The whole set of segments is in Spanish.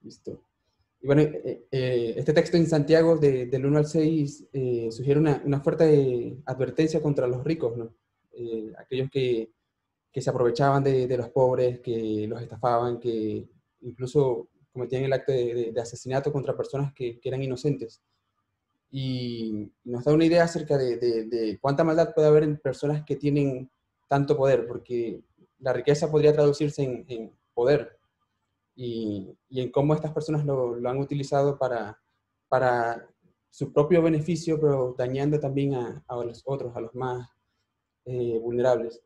Listo. Y bueno, este texto en Santiago del 1 al 6 sugiere una fuerte advertencia contra los ricos, ¿no? Aquellos que se aprovechaban de los pobres, que los estafaban, que incluso cometían el acto de asesinato contra personas que eran inocentes. Y nos da una idea acerca de cuánta maldad puede haber en personas que tienen tanto poder, porque la riqueza podría traducirse en poder, y en cómo estas personas lo han utilizado para su propio beneficio, pero dañando también a los otros, a los más vulnerables.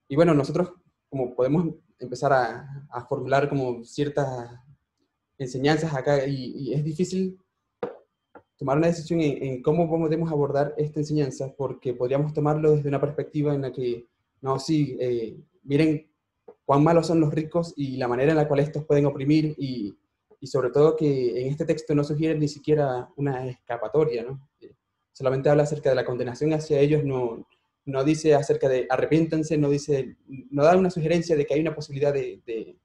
Y bueno, nosotros como podemos empezar a formular como ciertas enseñanzas acá, y es difícil tomar una decisión en cómo podemos abordar esta enseñanza, porque podríamos tomarlo desde una perspectiva en la que, no, sí, miren cuán malos son los ricos y la manera en la cual estos pueden oprimir, y sobre todo que en este texto no sugiere ni siquiera una escapatoria, ¿no? Solamente habla acerca de la condenación hacia ellos, no dice acerca de arrepiéntanse, no da una sugerencia de que hay una posibilidad de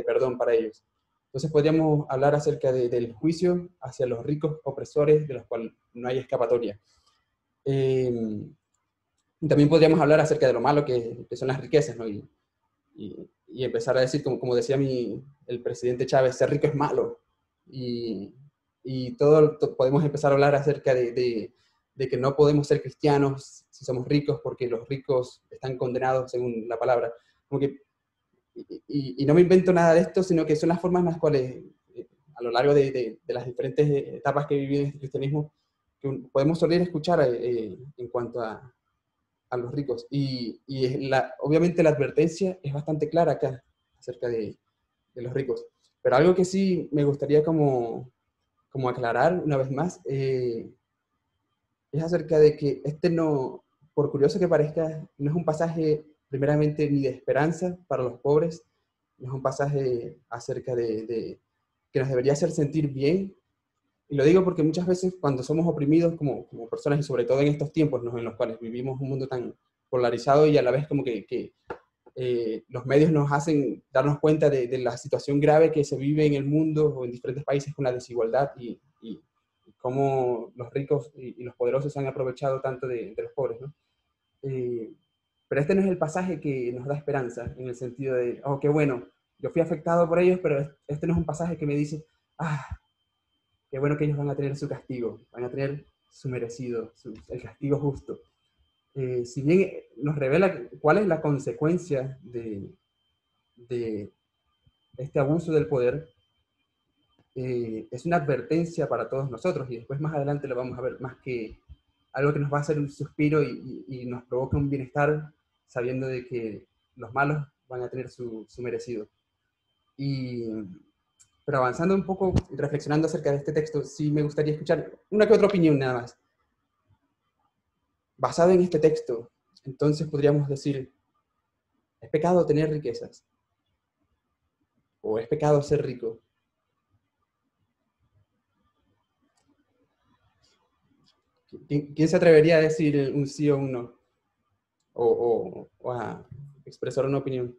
perdón para ellos. Entonces podríamos hablar acerca del juicio hacia los ricos opresores de los cuales no hay escapatoria. También podríamos hablar acerca de lo malo que son las riquezas, ¿no? Y empezar a decir, como decía el presidente Chávez, ser rico es malo. Y podemos empezar a hablar acerca de que no podemos ser cristianos si somos ricos, porque los ricos están condenados según la palabra. Como que, y no me invento nada de esto, sino que son las formas en las cuales, a lo largo de las diferentes etapas que viví en este cristianismo, que podemos soler escuchar en cuanto a los ricos. Obviamente la advertencia es bastante clara acá acerca de los ricos. Pero algo que sí me gustaría como aclarar una vez más, es acerca de que no, por curioso que parezca, no es un pasaje primeramente ni de esperanza para los pobres, no es un pasaje acerca de que nos debería hacer sentir bien. Y lo digo porque muchas veces cuando somos oprimidos como personas, y sobre todo en estos tiempos, ¿no?, en los cuales vivimos un mundo tan polarizado, y a la vez como que los medios nos hacen darnos cuenta de la situación grave que se vive en el mundo o en diferentes países con la desigualdad, y cómo los ricos y los poderosos se han aprovechado tanto de los pobres, ¿no? Pero este no es el pasaje que nos da esperanza, en el sentido de, oh, qué bueno, yo fui afectado por ellos, pero este no es un pasaje que me dice, ah, qué bueno que ellos van a tener su castigo, van a tener su merecido, el castigo justo. Si bien nos revela cuál es la consecuencia de este abuso del poder, es una advertencia para todos nosotros, y después más adelante lo vamos a ver, más que algo que nos va a hacer un suspiro y nos provoca un bienestar, sabiendo de que los malos van a tener su merecido. Pero avanzando un poco, reflexionando acerca de este texto, sí me gustaría escuchar una que otra opinión nada más. Basado en este texto, entonces podríamos decir, ¿es pecado tener riquezas? ¿O es pecado ser rico? ¿Quién se atrevería a decir un sí o un no? O a expresar una opinión.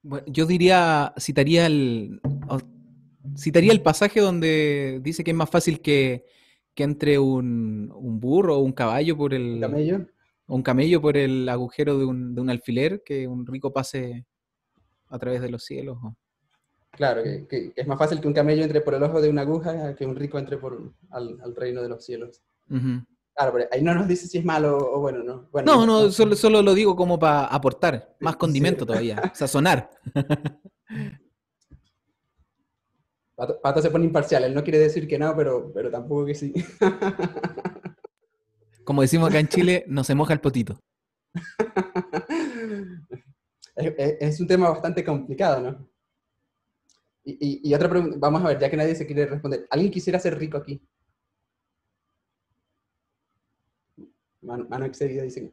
Bueno, yo citaría el pasaje donde dice que es más fácil que entre un burro o un caballo por ¿Un camello? o un camello por el agujero de un alfiler, que un rico pase a través de los cielos. Claro, que es más fácil que un camello entre por el ojo de una aguja que un rico entre al reino de los cielos. Uh-huh. Claro, pero ahí no nos dice si es malo o bueno, ¿no? Bueno, No, solo lo digo como para aportar más sí. condimento todavía, sazonar. Pato se pone imparcial, él no quiere decir que no, pero tampoco que sí. Como decimos acá en Chile, no se moja el potito. Es un tema bastante complicado, ¿no? Y otra pregunta, vamos a ver, ya que nadie se quiere responder. ¿Alguien quisiera ser rico aquí? Mano excedida, dicen.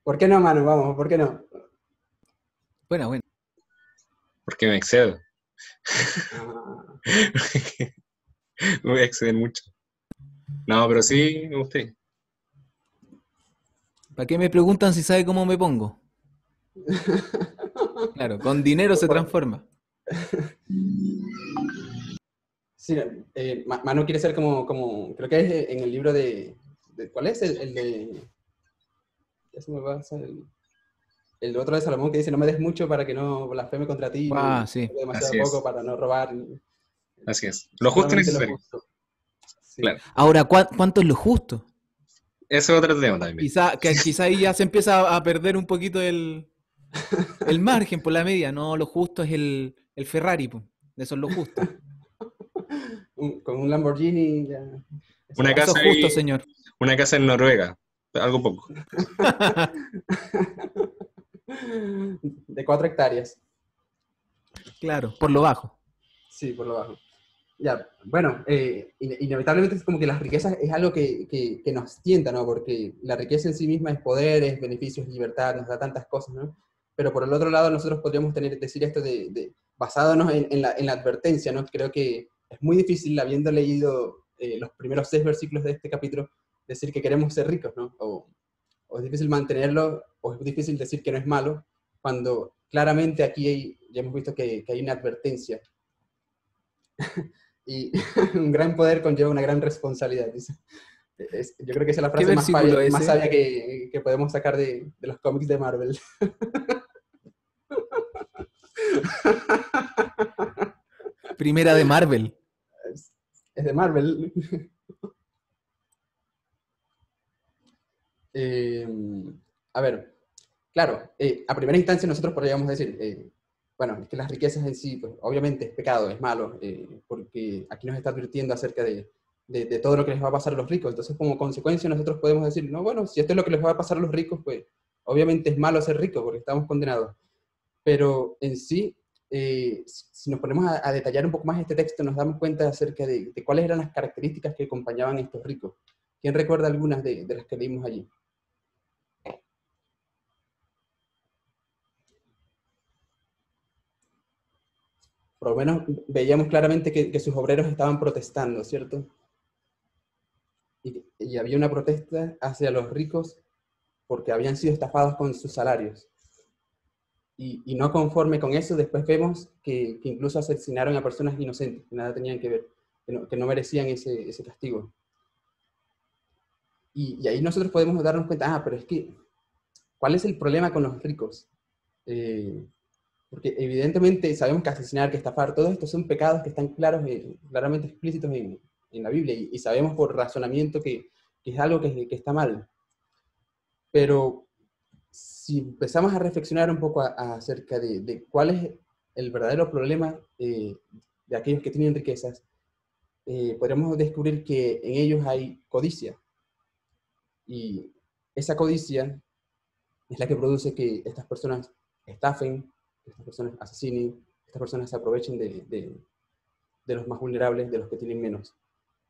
¿Por qué no, mano? Vamos, ¿por qué no? Bueno. Porque me excedo. Ah. Me voy a exceder mucho. No, pero sí, me gustaría. ¿Para qué me preguntan si sabe cómo me pongo? Claro, con dinero se transforma. Sí, Manu quiere ser creo que es en el libro ¿cuál es? El de, ya se me va a hacer el otro de Salomón que dice, no me des mucho para que no blasfeme contra ti, Ah, ni sí. demasiado Así poco es, para no robar, así es. Lo justo y solamente lo necesario, justo. Sí. claro. Ahora, ¿cuánto es lo justo? Ese es otro tema también. Quizá ahí ya se empieza a perder un poquito el margen por la media. No, lo justo es el Ferrari, pues. Eso es lo justo. Con un Lamborghini ya, eso Una basta. Eso casa es justo, ahí, señor. una casa en Noruega, algo poco. De 4 hectáreas. Claro, por lo bajo. Sí, por lo bajo. Ya, bueno, inevitablemente es como que las riquezas es algo que nos tienta, ¿no? Porque la riqueza en sí misma es poder, es beneficios, libertad, nos da tantas cosas, ¿no? Pero por el otro lado nosotros podríamos decir esto basándonos en la advertencia, ¿no? Creo que es muy difícil, habiendo leído los primeros 6 versículos de este capítulo, decir que queremos ser ricos, ¿no? O es difícil mantenerlo, o es difícil decir que no es malo, cuando claramente aquí ya hemos visto que hay una advertencia. Y un gran poder conlleva una gran responsabilidad. Dice. Yo creo que esa es la ¿Qué frase versículo es más ese? sabia que podemos sacar de los cómics de Marvel. Primera de Marvel. Es de Marvel. A ver, claro, a primera instancia nosotros podríamos decir, bueno, es que las riquezas en sí, pues, obviamente es pecado, es malo, porque aquí nos está advirtiendo acerca de todo lo que les va a pasar a los ricos. Entonces, como consecuencia, nosotros podemos decir, no, bueno, si esto es lo que les va a pasar a los ricos, pues obviamente es malo ser rico porque estamos condenados. Pero en sí, si nos ponemos a detallar un poco más este texto, nos damos cuenta acerca de cuáles eran las características que acompañaban a estos ricos. ¿Quién recuerda algunas de las que leímos allí? Por lo menos veíamos claramente que sus obreros estaban protestando, ¿cierto? Y había una protesta hacia los ricos porque habían sido estafados con sus salarios. Y no conforme con eso, después vemos que incluso asesinaron a personas inocentes, que nada tenían que ver, que no merecían ese castigo. Y ahí nosotros podemos darnos cuenta, pero es que, ¿cuál es el problema con los ricos? Porque evidentemente sabemos que asesinar, que estafar, todo esto son pecados que están claramente explícitos en la Biblia, y sabemos por razonamiento que es algo que está mal. Pero si empezamos a reflexionar un poco acerca de cuál es el verdadero problema de aquellos que tienen riquezas, podremos descubrir que en ellos hay codicia. Y esa codicia es la que produce que estas personas estafen, que estas personas asesinen, que estas personas se aprovechen de los más vulnerables, de los que tienen menos.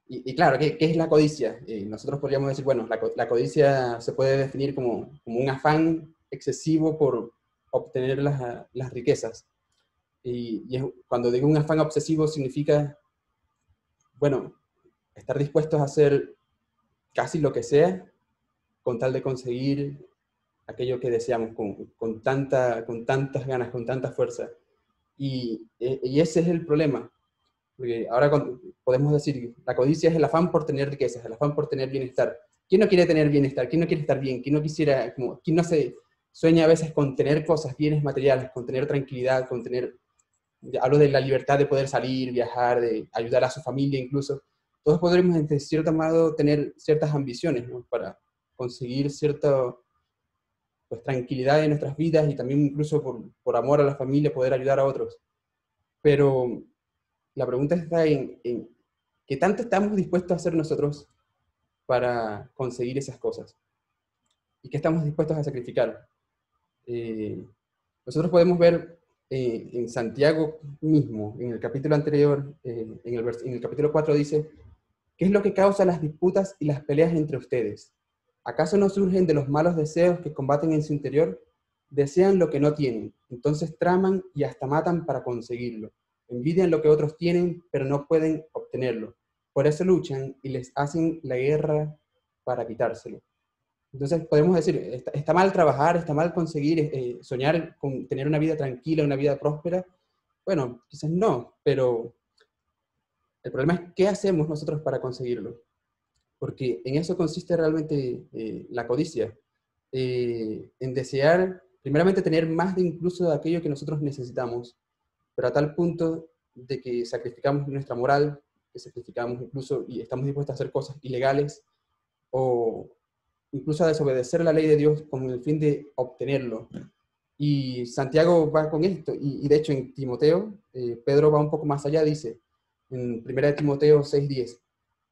Y claro, ¿qué es la codicia? Nosotros podríamos decir, bueno, la codicia se puede definir como un afán excesivo por obtener las riquezas. Cuando digo un afán obsesivo significa, bueno, estar dispuestos a hacer casi lo que sea con tal de conseguir aquello que deseamos con tantas ganas, con tanta fuerza. Y ese es el problema. Porque ahora podemos decir, la codicia es el afán por tener riquezas, el afán por tener bienestar. ¿Quién no quiere tener bienestar? ¿Quién no quiere estar bien? ¿Quién no quisiera, quién no se sueña a veces con tener cosas, bienes materiales, con tener tranquilidad, hablo de la libertad de poder salir, viajar, de ayudar a su familia incluso? Todos podremos, en cierto modo, tener ciertas ambiciones, ¿no? Para conseguir cierta, pues, tranquilidad en nuestras vidas, y también incluso por amor a la familia poder ayudar a otros. Pero la pregunta está en qué tanto estamos dispuestos a hacer nosotros para conseguir esas cosas y qué estamos dispuestos a sacrificar. Nosotros podemos ver en Santiago mismo, en el capítulo anterior, en el capítulo 4 dice, ¿qué es lo que causa las disputas y las peleas entre ustedes? ¿Acaso no surgen de los malos deseos que combaten en su interior? Desean lo que no tienen, entonces traman y hasta matan para conseguirlo. Envidian lo que otros tienen, pero no pueden obtenerlo. Por eso luchan y les hacen la guerra para quitárselo. Entonces podemos decir, está mal trabajar, está mal conseguir, soñar con tener una vida tranquila, una vida próspera, Bueno, quizás no, pero el problema es qué hacemos nosotros para conseguirlo. Porque en eso consiste realmente la codicia. En desear, primeramente, tener más de incluso de aquello que nosotros necesitamos, pero a tal punto de que sacrificamos nuestra moral, que sacrificamos incluso y estamos dispuestos a hacer cosas ilegales o incluso a desobedecer la ley de Dios con el fin de obtenerlo. Y Santiago va con esto, y de hecho en Timoteo, Pedro va un poco más allá, dice, en 1 Timoteo 6:10,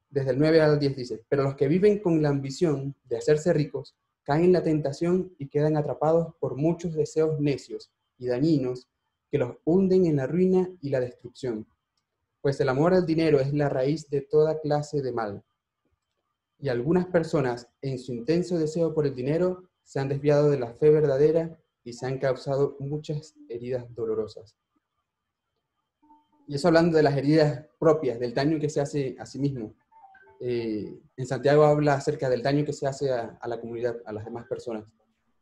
desde el 9 al 10 dice, pero los que viven con la ambición de hacerse ricos, caen en la tentación y quedan atrapados por muchos deseos necios y dañinos que los hunden en la ruina y la destrucción. Pues el amor al dinero es la raíz de toda clase de mal. Y algunas personas, en su intenso deseo por el dinero, se han desviado de la fe verdadera y se han causado muchas heridas dolorosas. Y eso hablando de las heridas propias, del daño que se hace a sí mismo. En Santiago habla acerca del daño que se hace a la comunidad, a las demás personas.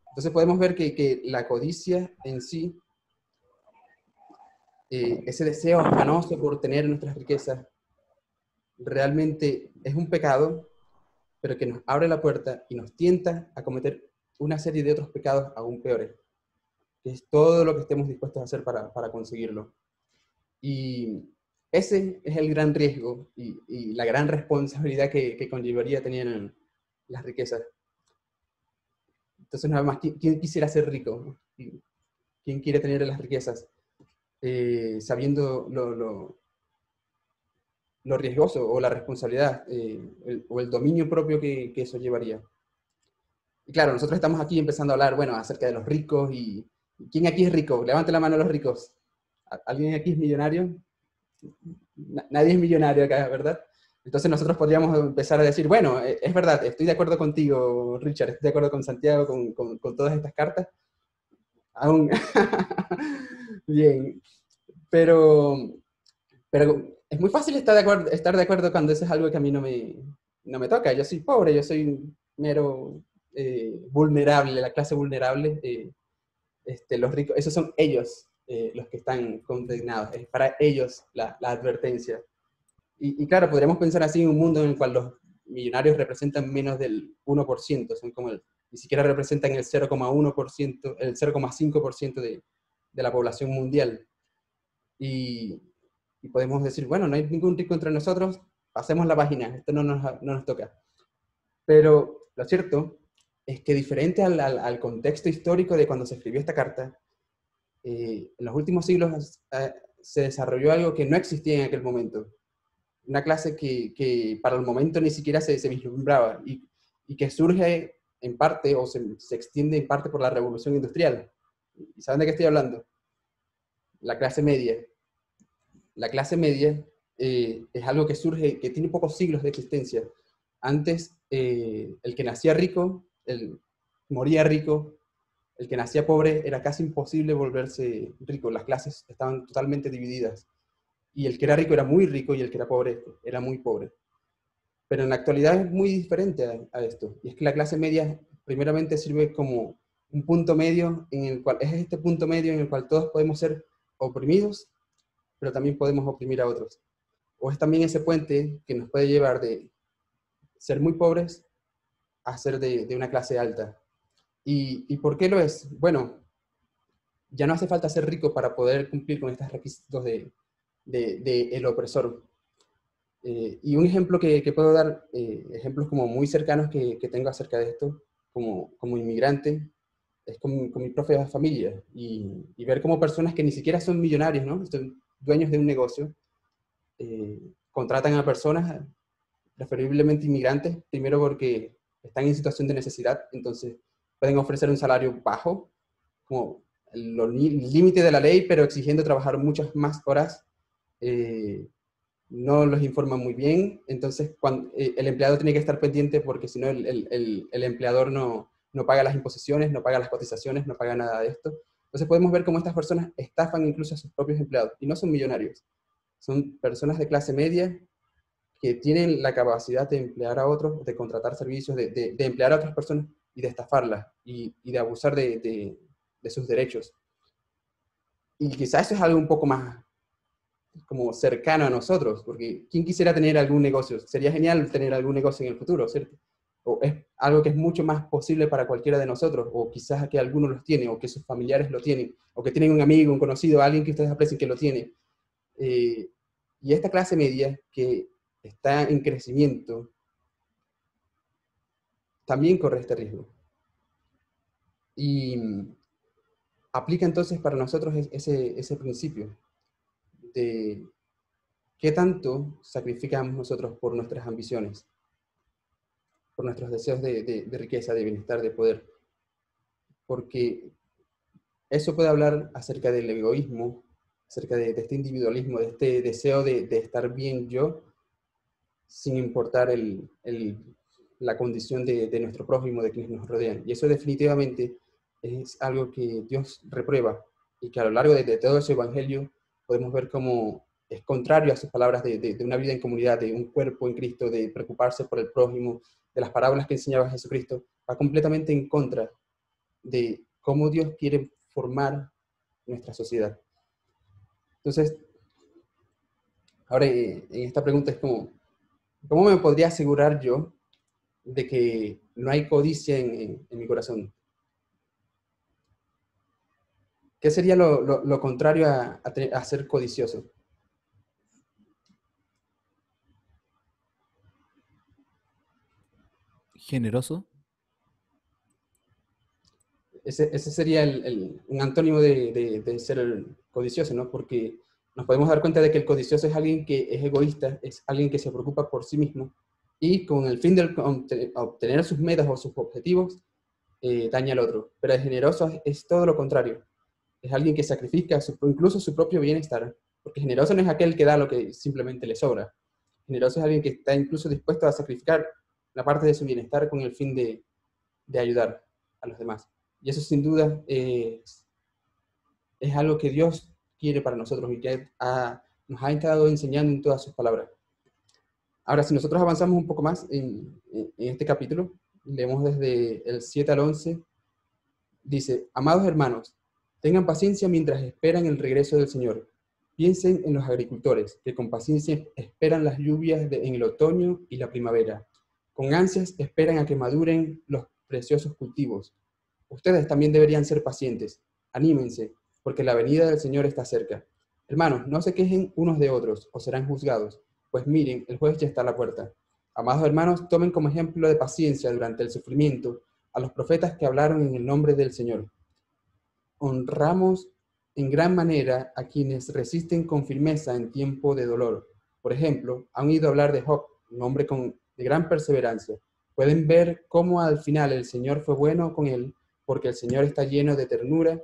Entonces podemos ver que la codicia en sí, ese deseo afanoso por tener nuestras riquezas, realmente es un pecado, pero que nos abre la puerta y nos tienta a cometer una serie de otros pecados aún peores, que es todo lo que estemos dispuestos a hacer para conseguirlo. Y ese es el gran riesgo y la gran responsabilidad que conllevaría tener las riquezas. Entonces, nada más, ¿quién quisiera ser rico? ¿Quién quiere tener las riquezas? Sabiendo lo riesgoso o la responsabilidad o el dominio propio que eso llevaría. Y claro, nosotros estamos aquí empezando a hablar, bueno, acerca de los ricos y ¿quién aquí es rico? Levante la mano los ricos. ¿Alguien aquí es millonario? Nadie es millonario acá, ¿verdad? Entonces nosotros podríamos empezar a decir, bueno, es verdad, estoy de acuerdo contigo, Richard, estoy de acuerdo con Santiago, con todas estas cartas. Aún. Bien. Pero es muy fácil estar de acuerdo cuando eso es algo que a mí no me toca. Yo soy pobre, yo soy mero vulnerable, la clase vulnerable. Los ricos, esos son ellos los que están condenados. Es para ellos la advertencia. Y claro, podríamos pensar así en un mundo en el cual los millonarios representan menos del 1%, son como ni siquiera representan el 0,1%, el 0,5% de la población mundial. Y podemos decir, bueno, no hay ningún rico entre nosotros, pasemos la página, esto no nos toca. Pero lo cierto es que diferente al contexto histórico de cuando se escribió esta carta, en los últimos siglos se desarrolló algo que no existía en aquel momento. Una clase que para el momento ni siquiera se vislumbraba y que surge en parte o se extiende en parte por la revolución industrial. ¿Y saben de qué estoy hablando? La clase media. La clase media es algo que surge, que tiene pocos siglos de existencia. Antes, el que nacía rico, moría rico. El que nacía pobre era casi imposible volverse rico. Las clases estaban totalmente divididas. Y el que era rico era muy rico y el que era pobre era muy pobre. Pero en la actualidad es muy diferente a esto. Y es que la clase media primeramente sirve como un punto medio en el cual, es este punto medio en el cual todos podemos ser oprimidos, pero también podemos oprimir a otros. O es también ese puente que nos puede llevar de ser muy pobres a ser de una clase alta. ¿Y por qué lo es? Bueno, ya no hace falta ser rico para poder cumplir con estos requisitos de el opresor. Y un ejemplo que puedo dar, ejemplos como muy cercanos que tengo acerca de esto, como inmigrante, es con mi propia familia. Y ver cómo personas que ni siquiera son millonarios, ¿no? Son dueños de un negocio, contratan a personas, preferiblemente inmigrantes, primero porque están en situación de necesidad, entonces pueden ofrecer un salario bajo, como el límite de la ley, pero exigiendo trabajar muchas más horas. No los informan muy bien, entonces el empleado tiene que estar pendiente porque si no el empleador no paga las imposiciones, no paga las cotizaciones, no paga nada de esto. Entonces podemos ver cómo estas personas estafan incluso a sus propios empleados, y no son millonarios, son personas de clase media que tienen la capacidad de emplear a otros, de contratar servicios, de emplear a otras personas y de estafarlas y de abusar de sus derechos. Y quizás eso es algo un poco más como cercano a nosotros, porque ¿quién quisiera tener algún negocio? Sería genial tener algún negocio en el futuro, ¿cierto? O es algo que es mucho más posible para cualquiera de nosotros, o quizás que alguno los tiene, o que sus familiares lo tienen, o que tienen un amigo, un conocido, alguien que ustedes aprecien que lo tiene. Y esta clase media que está en crecimiento también corre este riesgo. Y aplica entonces para nosotros ese principio de qué tanto sacrificamos nosotros por nuestras ambiciones, por nuestros deseos de riqueza, de bienestar, de poder. Porque eso puede hablar acerca del egoísmo, acerca de este individualismo, de este deseo de estar bien yo, sin importar la condición de nuestro prójimo, de quienes nos rodean. Y eso definitivamente es algo que Dios reprueba y que a lo largo de todo ese evangelio podemos ver cómo es contrario a sus palabras de una vida en comunidad, de un cuerpo en Cristo, de preocuparse por el prójimo, de las parábolas que enseñaba Jesucristo, va completamente en contra de cómo Dios quiere formar nuestra sociedad. Entonces, ahora en esta pregunta es como, ¿cómo me podría asegurar yo de que no hay codicia en mi corazón? ¿Qué sería lo contrario a ser codicioso? Generoso. Ese sería un antónimo de ser codicioso, ¿no? Porque nos podemos dar cuenta de que el codicioso es alguien que es egoísta, es alguien que se preocupa por sí mismo y con el fin de obtener sus metas o sus objetivos, daña al otro. Pero el generoso es todo lo contrario. Es alguien que sacrifica incluso su propio bienestar, porque generoso no es aquel que da lo que simplemente le sobra. Generoso es alguien que está incluso dispuesto a sacrificar la parte de su bienestar con el fin de ayudar a los demás. Y eso sin duda es algo que Dios quiere para nosotros y que nos ha estado enseñando en todas sus palabras. Ahora, si nosotros avanzamos un poco más en este capítulo, leemos desde el 7 al 11, dice: amados hermanos, tengan paciencia mientras esperan el regreso del Señor. Piensen en los agricultores, que con paciencia esperan las lluvias en el otoño y la primavera. Con ansias esperan a que maduren los preciosos cultivos. Ustedes también deberían ser pacientes. Anímense, porque la venida del Señor está cerca. Hermanos, no se quejen unos de otros, o serán juzgados. Pues miren, el juez ya está a la puerta. Amados hermanos, tomen como ejemplo de paciencia durante el sufrimiento a los profetas que hablaron en el nombre del Señor. Honramos en gran manera a quienes resisten con firmeza en tiempo de dolor. Por ejemplo, han oído hablar de Job, un hombre de gran perseverancia. Pueden ver cómo al final el Señor fue bueno con él, porque el Señor está lleno de ternura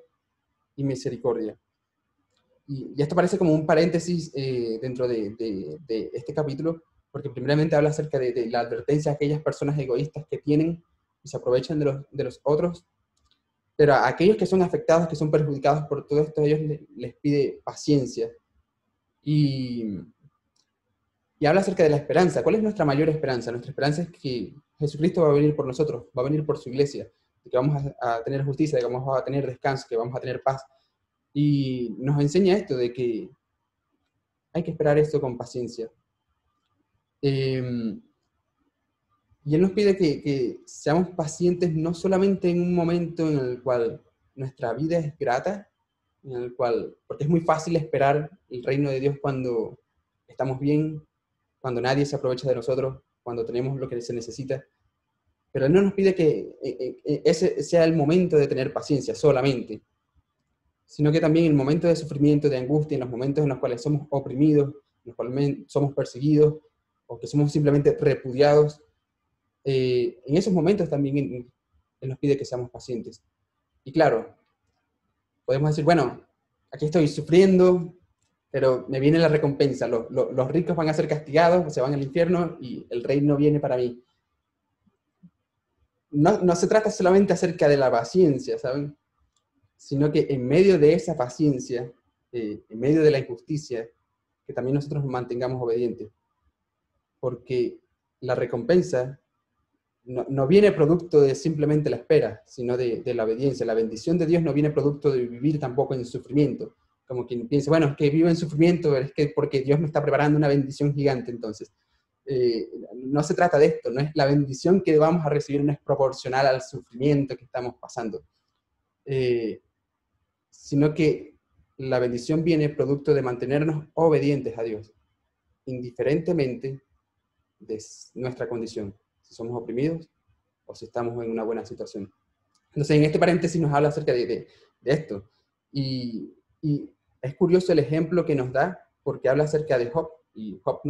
y misericordia. Y esto parece como un paréntesis dentro de este capítulo, porque primeramente habla acerca de la advertencia a aquellas personas egoístas que tienen y se aprovechan de los otros, pero a aquellos que son afectados, que son perjudicados por todo esto, ellos les pide paciencia. Y habla acerca de la esperanza. ¿Cuál es nuestra mayor esperanza? Nuestra esperanza es que Jesucristo va a venir por nosotros, va a venir por su iglesia, de que vamos a tener justicia, de que vamos a tener descanso, que vamos a tener paz. Y nos enseña esto de que hay que esperar esto con paciencia. Y Él nos pide que seamos pacientes no solamente en un momento en el cual nuestra vida es grata, porque es muy fácil esperar el reino de Dios cuando estamos bien, cuando nadie se aprovecha de nosotros, cuando tenemos lo que se necesita. Pero Él no nos pide que ese sea el momento de tener paciencia solamente, sino que también en el momento de sufrimiento, de angustia, en los momentos en los cuales somos oprimidos, en los cuales somos perseguidos, o que somos simplemente repudiados, en esos momentos también Él nos pide que seamos pacientes. Y claro, podemos decir, bueno, aquí estoy sufriendo, pero me viene la recompensa. Los ricos van a ser castigados, se van al infierno y el reino viene para mí. No se trata solamente acerca de la paciencia, ¿saben? Sino que en medio de esa paciencia, en medio de la injusticia, que también nosotros nos mantengamos obedientes. Porque la recompensa no viene producto de simplemente la espera, sino de la obediencia. La bendición de Dios no viene producto de vivir tampoco en sufrimiento, como quien piensa, bueno, es que vivo en sufrimiento, es que porque Dios me está preparando una bendición gigante. Entonces, no se trata de esto, no es la bendición que vamos a recibir, no es proporcional al sufrimiento que estamos pasando, sino que la bendición viene producto de mantenernos obedientes a Dios, indiferentemente de nuestra condición, si somos oprimidos o si estamos en una buena situación. Entonces, en este paréntesis nos habla acerca de esto. Y es curioso el ejemplo que nos da, porque habla acerca de Job, y Job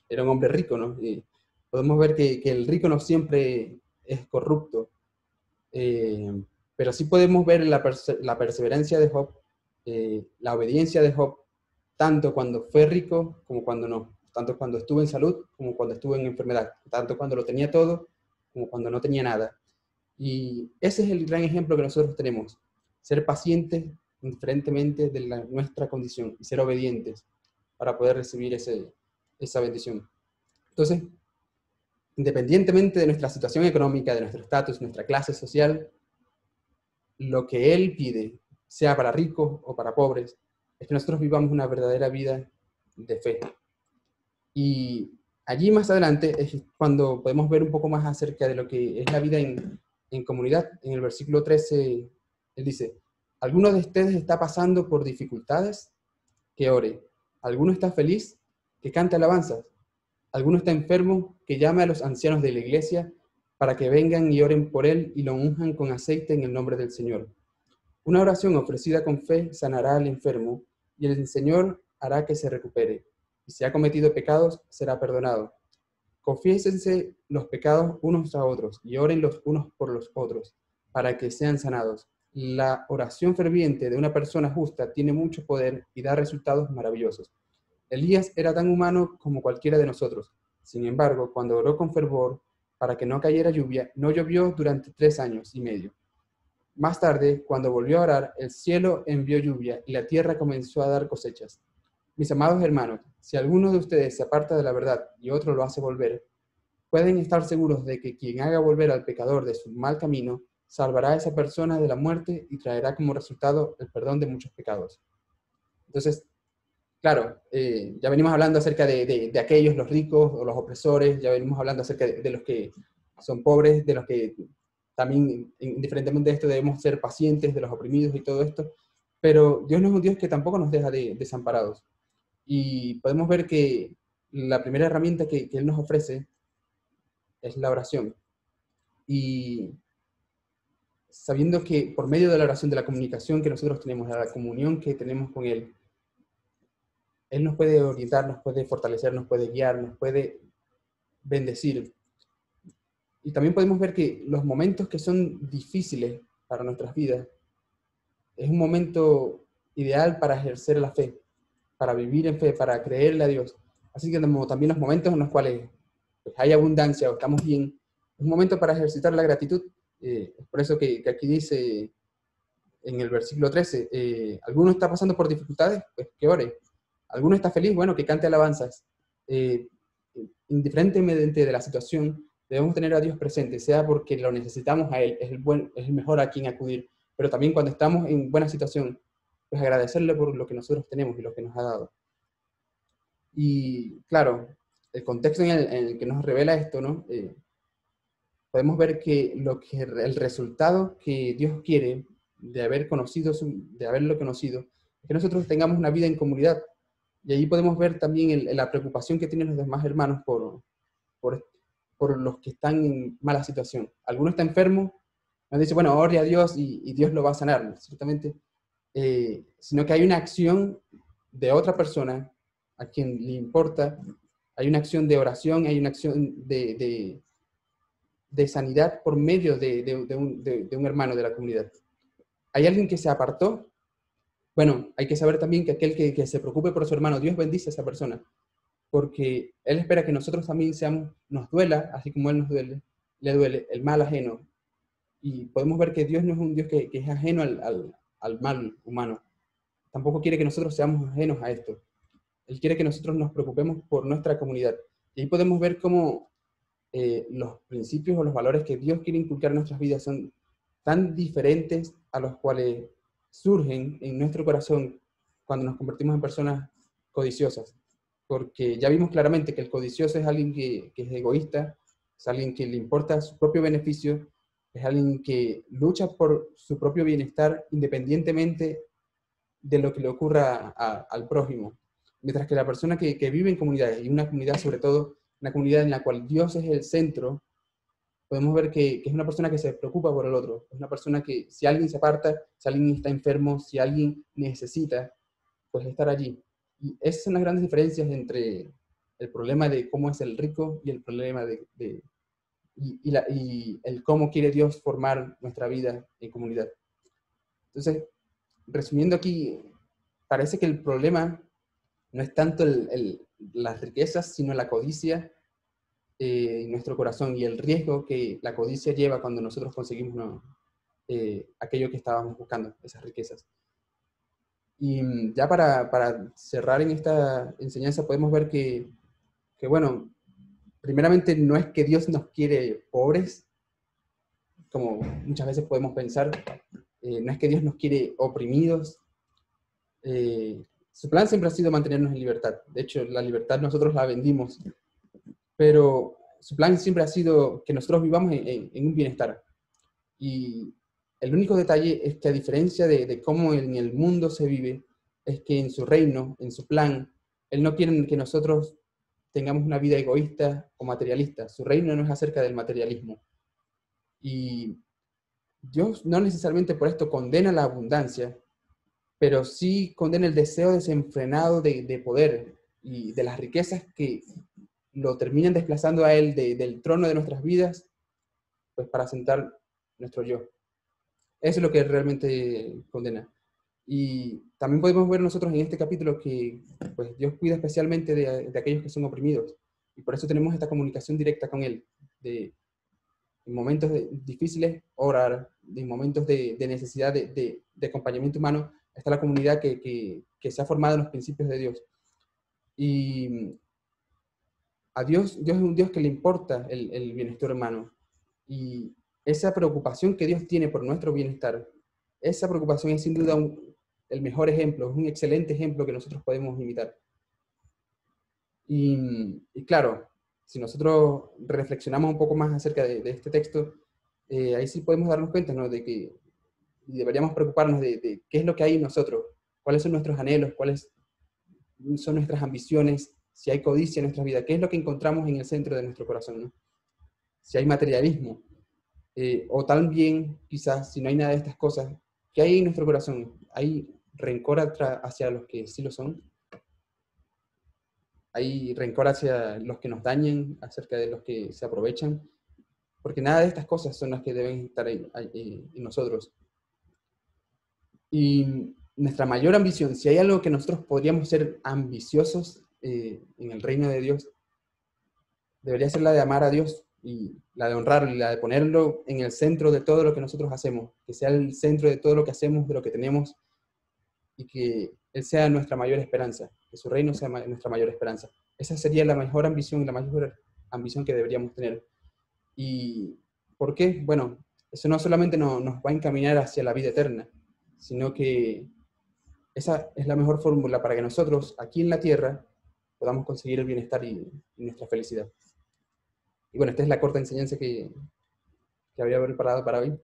era un hombre rico, ¿no? Y podemos ver que el rico no siempre es corrupto, pero sí podemos ver la perseverancia de Job, la obediencia de Job, tanto cuando fue rico como cuando no, tanto cuando estuvo en salud como cuando estuvo en enfermedad, tanto cuando lo tenía todo como cuando no tenía nada. Y ese es el gran ejemplo que nosotros tenemos, ser pacientes indiferentemente de nuestra condición y ser obedientes para poder recibir esa bendición. Entonces, independientemente de nuestra situación económica, de nuestro estatus, nuestra clase social, lo que Él pide, sea para ricos o para pobres, es que nosotros vivamos una verdadera vida de fe. Y allí más adelante es cuando podemos ver un poco más acerca de lo que es la vida en comunidad. En el versículo 13, Él dice, ¿alguno de ustedes está pasando por dificultades? Que ore. ¿Alguno está feliz? Que cante alabanzas. ¿Alguno está enfermo? Que llame a los ancianos de la iglesia para que vengan y oren por él y lo unjan con aceite en el nombre del Señor. Una oración ofrecida con fe sanará al enfermo y el Señor hará que se recupere. Y si ha cometido pecados, será perdonado. Confiésense los pecados unos a otros y oren los unos por los otros para que sean sanados. La oración ferviente de una persona justa tiene mucho poder y da resultados maravillosos. Elías era tan humano como cualquiera de nosotros. Sin embargo, cuando oró con fervor para que no cayera lluvia, no llovió durante 3 años y medio. Más tarde, cuando volvió a orar, el cielo envió lluvia y la tierra comenzó a dar cosechas. Mis amados hermanos, si alguno de ustedes se aparta de la verdad y otro lo hace volver, pueden estar seguros de que quien haga volver al pecador de su mal camino, salvará a esa persona de la muerte y traerá como resultado el perdón de muchos pecados. Entonces, claro, ya venimos hablando acerca de aquellos, los ricos o los opresores, ya venimos hablando acerca de los que son pobres, de los que también, indiferentemente de esto, debemos ser pacientes, de los oprimidos y todo esto, pero Dios no es un Dios que tampoco nos deja desamparados. Y podemos ver que la primera herramienta que Él nos ofrece es la oración. Y sabiendo que por medio de la oración, de la comunicación que nosotros tenemos, de la comunión que tenemos con Él, Él nos puede orientar, nos puede fortalecer, nos puede guiar, nos puede bendecir. Y también podemos ver que los momentos que son difíciles para nuestras vidas es un momento ideal para ejercer la fe, para vivir en fe, para creerle a Dios. Así que también los momentos en los cuales pues, hay abundancia o estamos bien, es un momento para ejercitar la gratitud. Es por eso que aquí dice en el versículo 13, ¿alguno está pasando por dificultades? Pues que ore. ¿Alguno está feliz? Bueno, que cante alabanzas. Indiferentemente de la situación, debemos tener a Dios presente, sea porque lo necesitamos a Él, es el mejor a quien acudir, pero también cuando estamos en buena situación, pues agradecerle por lo que nosotros tenemos y lo que nos ha dado. Y claro, el contexto en el que nos revela esto, ¿no? Podemos ver que el resultado que Dios quiere de haberlo conocido, es que nosotros tengamos una vida en comunidad. Y ahí podemos ver también la preocupación que tienen los demás hermanos por los que están en mala situación. Alguno está enfermo, nos dice, bueno, ore a Dios y Dios lo va a sanar, ¿no? Ciertamente, sino que hay una acción de otra persona a quien le importa, hay una acción de oración, hay una acción de sanidad por medio de un hermano de la comunidad. ¿Hay alguien que se apartó? Bueno, hay que saber también que aquel que se preocupe por su hermano, Dios bendice a esa persona, porque Él espera que nosotros también nos duela, así como Él le duele el mal ajeno. Y podemos ver que Dios no es un Dios que es ajeno al mal humano. Tampoco quiere que nosotros seamos ajenos a esto. Él quiere que nosotros nos preocupemos por nuestra comunidad. Y ahí podemos ver cómo los principios o los valores que Dios quiere inculcar en nuestras vidas son tan diferentes a los cuales surgen en nuestro corazón cuando nos convertimos en personas codiciosas, porque ya vimos claramente que el codicioso es alguien que es egoísta, es alguien que le importa su propio beneficio, es alguien que lucha por su propio bienestar independientemente de lo que le ocurra al prójimo. Mientras que la persona que vive en comunidades, y una comunidad sobre todo, una comunidad en la cual Dios es el centro, podemos ver que es una persona que se preocupa por el otro, es una persona que si alguien se aparta, si alguien está enfermo, si alguien necesita, pues estar allí. Y esas son las grandes diferencias entre el problema de cómo es el rico y el problema y el cómo quiere Dios formar nuestra vida en comunidad. Entonces, resumiendo aquí, parece que el problema no es tanto las riquezas, sino la codicia en nuestro corazón y el riesgo que la codicia lleva cuando nosotros conseguimos aquello que estábamos buscando, esas riquezas. Y ya para cerrar en esta enseñanza podemos ver bueno, primeramente no es que Dios nos quiere pobres, como muchas veces podemos pensar, no es que Dios nos quiere oprimidos. Su plan siempre ha sido mantenernos en libertad. De hecho, la libertad nosotros la vendimos, pero su plan siempre ha sido que nosotros vivamos en un bienestar. Y el único detalle es que a diferencia de cómo en el mundo se vive, es que en su reino, en su plan, Él no quiere que nosotros tengamos una vida egoísta o materialista. Su reino no es acerca del materialismo. Y Dios no necesariamente por esto condena la abundancia, pero sí condena el deseo desenfrenado de poder y de las riquezas que lo terminan desplazando a Él del trono de nuestras vidas, pues para sentar nuestro yo. Eso es lo que realmente condena. Y también podemos ver nosotros en este capítulo que pues, Dios cuida especialmente de aquellos que son oprimidos. Y por eso tenemos esta comunicación directa con Él. En momentos difíciles, orar. En momentos de necesidad de acompañamiento humano, está la comunidad que se ha formado en los principios de Dios. Y a Dios es un Dios que le importa el bienestar humano. Y esa preocupación que Dios tiene por nuestro bienestar, esa preocupación es sin duda el mejor ejemplo, es un excelente ejemplo que nosotros podemos imitar. Y claro, si nosotros reflexionamos un poco más acerca de este texto, ahí sí podemos darnos cuenta, ¿no? De que deberíamos preocuparnos de qué es lo que hay en nosotros, cuáles son nuestros anhelos, cuáles son nuestras ambiciones, si hay codicia en nuestra vida, qué es lo que encontramos en el centro de nuestro corazón, ¿no? Si hay materialismo, o también quizás si no hay nada de estas cosas, ¿qué hay en nuestro corazón? ¿Hay rencor hacia los que sí lo son? ¿Hay rencor hacia los que nos dañan, acerca de los que se aprovechan? Porque nada de estas cosas son las que deben estar en nosotros. Y nuestra mayor ambición, si hay algo que nosotros podríamos ser ambiciosos en el reino de Dios, debería ser la de amar a Dios y la de honrarlo y la de ponerlo en el centro de todo lo que nosotros hacemos, que sea el centro de todo lo que hacemos, de lo que tenemos, y que Él sea nuestra mayor esperanza, que su reino sea nuestra mayor esperanza. Esa sería la mejor ambición y la mayor ambición que deberíamos tener. ¿Y por qué? Bueno, eso no solamente nos va a encaminar hacia la vida eterna, sino que esa es la mejor fórmula para que nosotros, aquí en la tierra, podamos conseguir el bienestar y nuestra felicidad. Y bueno, esta es la corta enseñanza que había preparado para hoy.